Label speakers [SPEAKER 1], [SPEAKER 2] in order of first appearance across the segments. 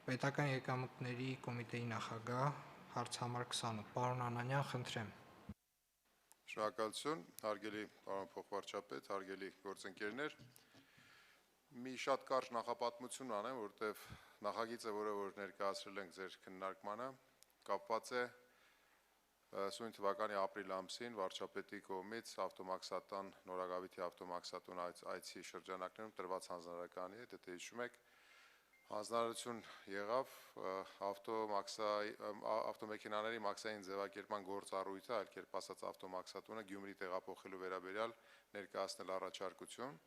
[SPEAKER 1] Պետական եկամուտների կոմիտեի նախագահ, հարց համար 28, պարոն Անանյան, խնդրեմ։
[SPEAKER 2] Շնորհակալություն, հարգելի պարոն փոխվարչապետ, հարգելի գործընկերներ։ Մի շատ կարճ նախապատմություն անեմ, որտեղ նախագիծը, որը որ ներկայացրել ենք ձեր քննարկմանը, կապված է սույն թվականի ապրիլ ամսին վարչապետի կողմից ավտոմաքսատան Նորագավիթի ավտոմաքսատուն այցի շրջանակներում տրված հանձնարարականի հետ, եթե հիշում եք, հանձնարարություն եղավ ավտոմեքենաների մաքսային ձևակերպման գործառույթը, այլ կերպ ասած ավտոմաքսատունը Գյումրի տեղափոխելու վերաբերյալ ներկայացնել առաջարկություն։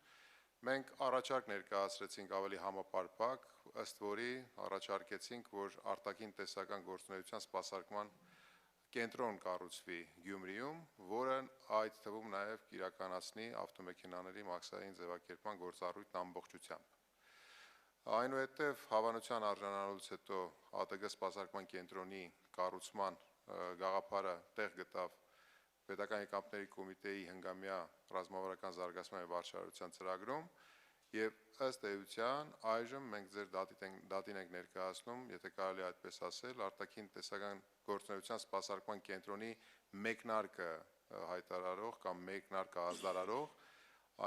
[SPEAKER 2] Մենք առաջարկ ներկայացրեցինք ավելի համապարփակ, ըստ որի առաջարկեցինք, որ արտաքին տեսական գործունեության սպասարկման կենտրոն կառուցվի Գյումրիում, որը այդ թվում նաև կիրականացնի ավտոմեքենաների մաքսային ձևակերպման գործառույթն ամբողջությամբ։ Այնուհետև հավանության արժանանալուց հետո ԱՏԳ սպասարկման կենտրոնի կառուցման գաղափարը տեղ գտավ Պետական եկամուտների կոմիտեի հնգամյա ռազմավարական զարգացման և վարչարարության ծրագրում և ըստ էության այժմ մենք ձեր դատին ենք ներկայացնում, եթե կարելի այդպես ասել, արտաքին տեսական գործունեության սպասարկման կենտրոնի մեկնարկը հայտարարող կամ մեկնարկը ազդարարող,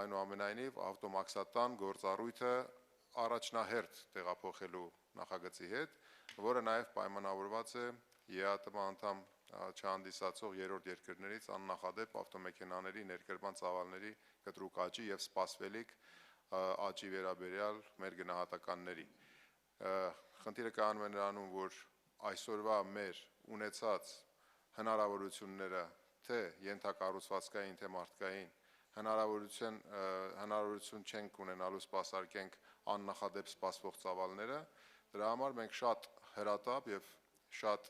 [SPEAKER 2] այնուամենայնիվ ավտոմաքսատան գործառույթը առաջնահերթ տեղափոխելու նախագծի հետ, որը նաև պայմանավորված է ԵԱՏՄ անդամ չհանդիսացող երրորդ երկրներից աննախադեպ ավտոմեքենաների ներկրման ծավալների կտրուկ աճի և սպասվելիք աճի վերաբերյալ մեր գնահատականների։ Խնդիրը կայանում է նրանում, որ այսօրվա մեր ունեցած հնարավորությունները թե ենթակառուցվածքային, թե մարդկային հնարավորություն չենք ունենալու սպասարկենք աննախադեպ սպասվող ծավալները, դրա համար մենք շատ հրատապ և շատ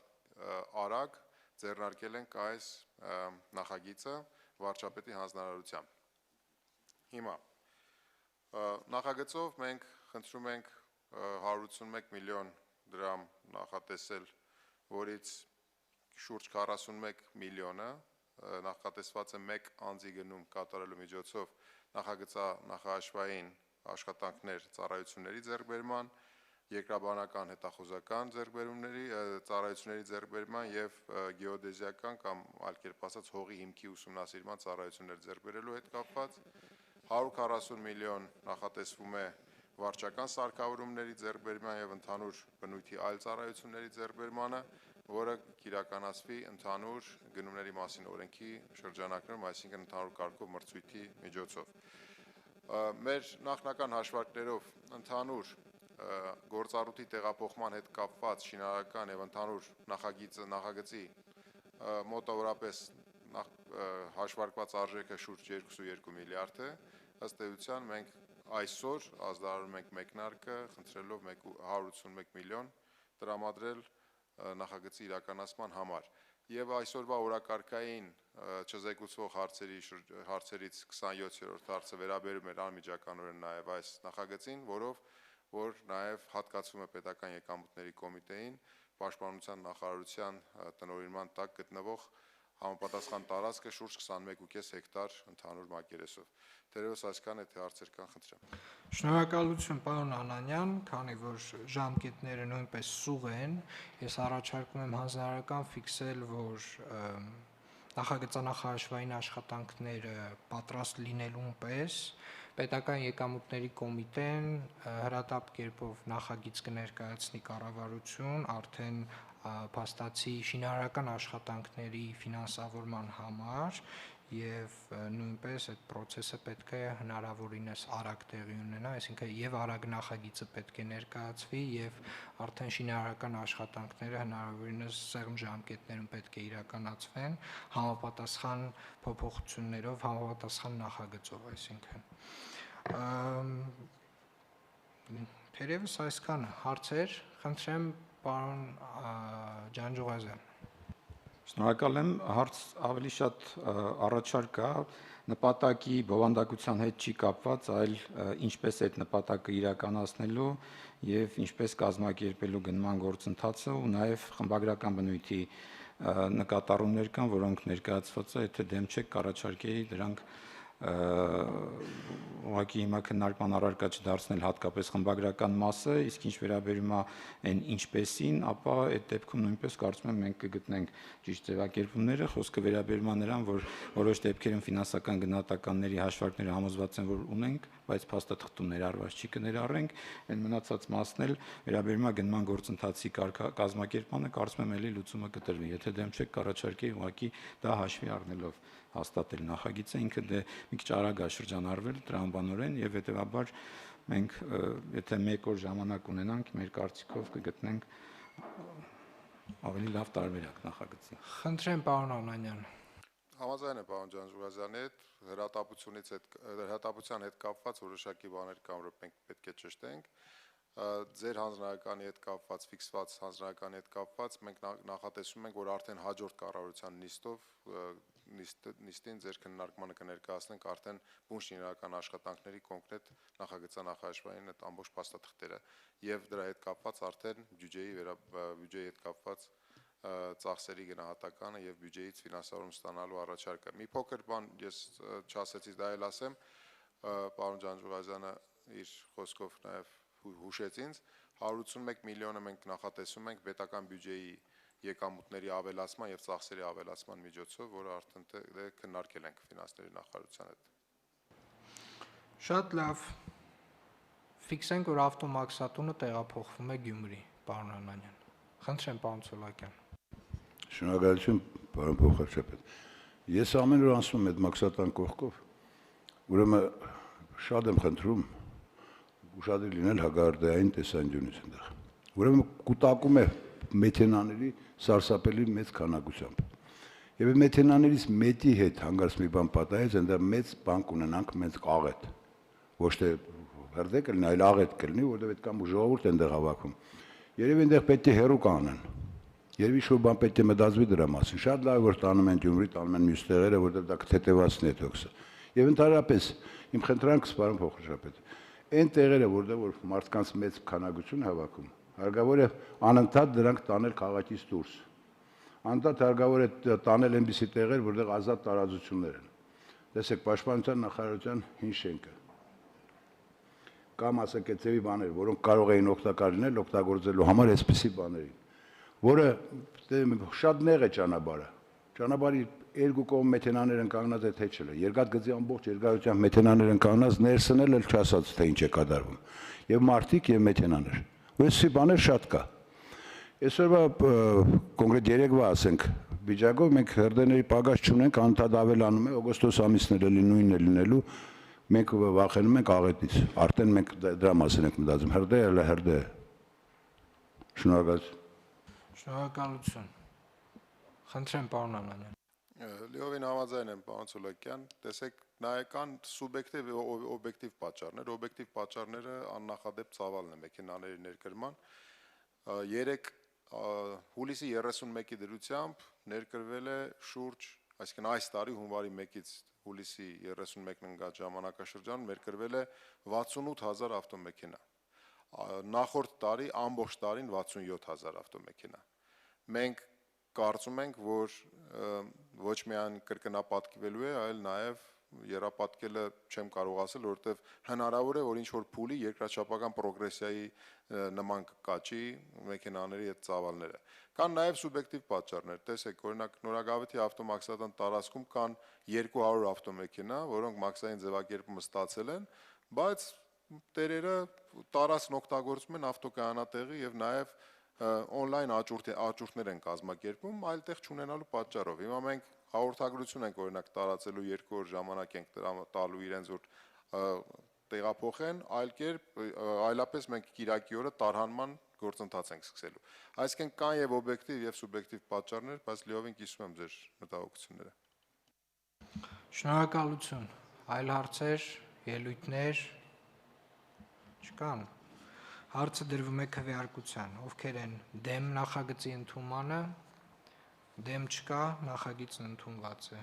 [SPEAKER 2] արագ ձեռնարկել ենք այս նախագիծը վարչապետի հանձնարարությամբ։ Հիմա նախագծով մենք խնդրում ենք 181 միլիոն դրամ նախատեսել, որից շուրջ 41 միլիոնը նախատեսված է մեկ անձի գնում կատարելու միջոցով նախագծանախահաշվային աշխատանքներ ծառայությունների ձեռքբերման, երկրաբանական հետախուզական ծառայությունների ձեռքբերման և գեոդեզիական կամ այլ կերպ ասած հողի հիմքի ուսումնասիրման ծառայություններ ձեռքբերելու հետ կապված, 140 միլիոն նախատեսվում է վարչական սարքավորումների ձեռքբերման և ընդհանուր բնույթի այլ ծառայությունների ձեռքբերմանը, որը կիրականացվի ընդհանուր գնումների մասին օրենքի շրջանակներում, այսինքն ընդհանուր կարգով մրցույթի միջոցով։ Մեր նախնական հաշվարկներով ընդհանուր գործառույթի տեղափոխման հետ կապված շինարարական և ընդհանուր նախագծի մոտավորապես հաշվարկված արժեքը շուրջ 2.2 միլիարդ է, ըստ էության մենք այսօր ազդարարում ենք մեկնարկը, խնդրելով 181 միլիոն տրամադրել նախագծի իրականացման համար։ Եվ այսօրվա օրակարգային չզեկուցվող հարցերից 27-րդ հարցը վերաբերում էր անմիջականորեն նաև այս նախագծին, որով որ նաև հատկացվում է Պետական եկամուտների կոմիտեին Պաշտպանության նախարարության տնօրինման տակ գտնվող համապատասխան տարածքը շուրջ 21.5 հեկտար ընդհանուր մակերեսով։ Թերևս այսքան, եթե հարցեր կան, խնդրեմ։
[SPEAKER 1] Շնորհակալություն, պարոն Անանյան, քանի որ ժամկետները նույնպես սուղ են, ես առաջարկում եմ հանձնարարական ֆիքսել, որ նախագծանախահաշվային աշխատանքները պատրաստ լինելուն պես Պետական եկամուտների կոմիտեն հրատապ կերպով նախագիծ կներկայացնի կառավարություն արդեն փաստացի շինարարական աշխատանքների ֆինանսավորման համար և նույնպես այդ process-ը պետք է հնարավորինս արագ տեղի ունենա, այսինքն և արագ նախագիծը պետք է ներկայացվի և արդեն շինարարական աշխատանքները հնարավորինս սեղմ ժամկետներում պետք է իրականացվեն համապատասխան փոփոխություններով, համապատասխան նախագծով, այսինքն։ Թերևս այսքանը հարցեր, խնդրեմ պարոն Ջանջուղազյան։
[SPEAKER 3] Շնորհակալ եմ, հարց ավելի շատ առաջարկ կա, նպատակի բովանդակության հետ չի կապված, այլ ինչպես այդ նպատակը իրականացնելու և ինչպես կազմակերպելու գնման գործընթացը ու նաև խմբագրական բնույթի նկատառումներ կան, որոնք ներկայացված է, եթե դեմ չեք կառաջարկեի դրանք ուղղակի հիմա քննարկման առարկա չդարձնել հատկապես խմբագրական մասը, իսկ ինչ վերաբերում է այն ինչպեսին, ապա այդ դեպքում նույնպես կարծում եմ մենք կգտնենք ճիշտ ձևակերպումները, խոսքը վերաբերում է նրան, որ որոշ դեպքերում ֆինանսական գնահատականների հաշվարկները համոզված են, որ ունենք, բայց փաստաթղթում ներառված չի կներառենք, այն մնացած մասն էլ վերաբերում է գնման գործընթացի կազմակերպմանը, կարծում եմ էլի լուծումը կտրվի, եթե դեմ չեք կառաջարկեի ուղղակի դա հաշվի առնելով հաստատել նախագիծը, ինքը դե մի քիչ արագ է շրջանառվել տրամաբանորեն եւ հետեւաբար մենք եթե 1 օր ժամանակ ունենանք, մեր կարծիքով կգտնենք ավելի լավ տարբերակ նախագծի։
[SPEAKER 1] Խնդրեմ, պարոն Անանյան։
[SPEAKER 2] Համաձայն եմ պարոն Ջանջուղազյանի հետ, հրատապության հետ կապված որոշակի բաներ կան, որ մենք պետք է ճշտենք։ Ձեր հանձնարարականի հետ կապված, ֆիքսված հանձնարարականի հետ կապված, մենք նախատեսում ենք, որ արդեն հաջորդ կառավարության նիստին ձեր քննարկմանը կներկայացնենք արդեն բունջ շինարարական աշխատանքների կոնկրետ նախագծանախաշվային այդ ամբողջ փաստաթղթերը եւ դրա հետ կապված արդեն բյուջեի հետ կապված ծախսերի գնահատականը եւ բյուջեից ֆինանսավորում ստանալու առաջարկը։ Մի փոքր բան ես չասեցի, դա էլ ասեմ, պարոն Ջանջուղազյանը իր խոսքով նաեւ հուշեց ինձ, 181 միլիոնը մենք նախատեսում ենք պետական բյուջեի եկամուտների ավելացման եւ ծախսերի ավելացման միջոցով, որը արդեն քննարկել ենք ֆինանսների նախարարության հետ։
[SPEAKER 1] Շատ լավ։ Ֆիքսենք, որ ավտոմաքսատունը տեղափոխվում է Գյումրի, պարոն Անանյան։ Խնդրեմ, պարոն Սոլակյան։
[SPEAKER 4] Շնորհակալություն, պարոն փոխարչապետ։ Ես ամեն օր անցնում եմ այդ մաքսատան կողքով, ուրեմն շատ եմ խնդրում ուշադիր լինել հագարդային տեսանկյունից այնտեղ։ Ուրեմն կուտակում է մեթենաների սարսափելի մեծ քանակությամբ։ Եվ մեթենաներից մետի հետ հանգարց մի բան պատահեց, այնտեղ մեծ բան կունենանք մեծ աղետ։ Ոչ թե հրդեհ կլինի, այլ աղետ կլինի, որտեղ այդ կամ ժողովուրդ այնտեղ հավաքում։ Երևի այնտեղ պետք է հերո կանեն։ Երևի ինչ-որ բան պետք է մտածվի դրա մասին։ Շատ լավ որ տանում են Գյումրի, տանում են մյուս տեղերը, որտեղ դա կթեթևացնի այդ հոգսը։ Եվ ընդհանրապես իմ խնդրանքս, պարոն փոխարչապետ, այն տեղերը, որտեղ որ մարդկանց մեծ քանակություն հավաքում, հարկավոր է անընդհատ դրանք տանել քաղաքից դուրս։ Անընդհատ հարկավոր է տանել այնպիսի տեղեր, որտեղ ազատ տարածություններ են։ Տեսեք, Պաշտպանության նախարարության հին շենքը կամ ասենք այդ ձևի բաներ, որոնք կարող էին օգտակար լինել օգտագործելու համար այսպիսի բաներին, որը շատ նեղ է ճանապարհը։ Ճանապարհի երկու կողմ մեթենաներ են կանգնած այդ հեչելը։ Երկաթգծի ամբողջ երկարությամբ մեթենաներ են կանգնած, ներսն էլ չասած թե ինչ է կատարվում։ Եվ մարդիկ եւ մեթենաներ։ Այսպիսի բաներ շատ կա։ Այսօրվա կոնկրետ երեկվա ասենք վիճակով մենք հրդեհների պակաս չունենք, անդադ ավելանում է, օգոստոս ամիսն էլ նույնն է լինելու, մենք վախենում ենք աղետից։ Արդեն մենք դրա մասին ենք մտածում, հրդեհը էլ հրդեհ։ Շնորհակալություն։
[SPEAKER 1] Շնորհակալություն։ Խնդրեմ, պարոն Անանյան։
[SPEAKER 2] Լիովին համաձայն եմ, պարոն Սոլակյան, տեսեք, նայական սուբյեկտիվ եւ օբյեկտիվ պատճառներ, օբյեկտիվ պատճառները աննախադեպ ծավալն է մեքենաների ներկրման։ 3 հուլիսի 31-ի դրությամբ ներկրվել է շուրջ, այսինքն այս տարի հունվարի 1-ից հուլիսի 31-ն ընկած ժամանակաշրջանում ներկրվել է 68000 ավտոմեքենա։ Նախորդ տարի ամբողջ տարին 67000 ավտոմեքենա։ Մենք կարծում ենք, որ ոչ միայն կրկնապատկվելու է, այլ նաև եռապատկելը չեմ կարող ասել, որովհետև հնարավոր է, որ ինչ-որ փուլի երկրաչափական պրոգրեսիայի նման կաճի մեքենաների այդ ծավալները։ Կան նաև սուբյեկտիվ պատճառներ, տեսեք, օրինակ Նորագավիթի ավտոմաքսատան տարածքում կան 200 ավտոմեքենա, որոնք մաքսային ձևակերպումը ստացել են, բայց տերերը տարածքն օգտագործում են ավտոկայանատեղի եւ նաև on-line աճուրդներ են կազմակերպում, այլ տեղ չունենալու պատճառով։ Հիմա մենք հաղորդագրություն ենք օրինակ տարածելու 2 օր ժամանակ ենք տալու իրենց որ տեղափոխեն, այլապես մենք Կիրակի օրը տարհանման գործընթաց ենք սկսելու։ Այսինքն կան եւ օբյեկտիվ եւ սուբյեկտիվ պատճառներ, բայց լիովին կիսում եմ ձեր մտահոգությունները։
[SPEAKER 1] Շնորհակալություն։ Այլ հարցեր, ելույթներ չկան։ Հարցը դրվում է քվեարկության։ Ովքեր են դեմ նախագծի ընդունմանը, դեմ չկա, նախագիծն ընդունված է։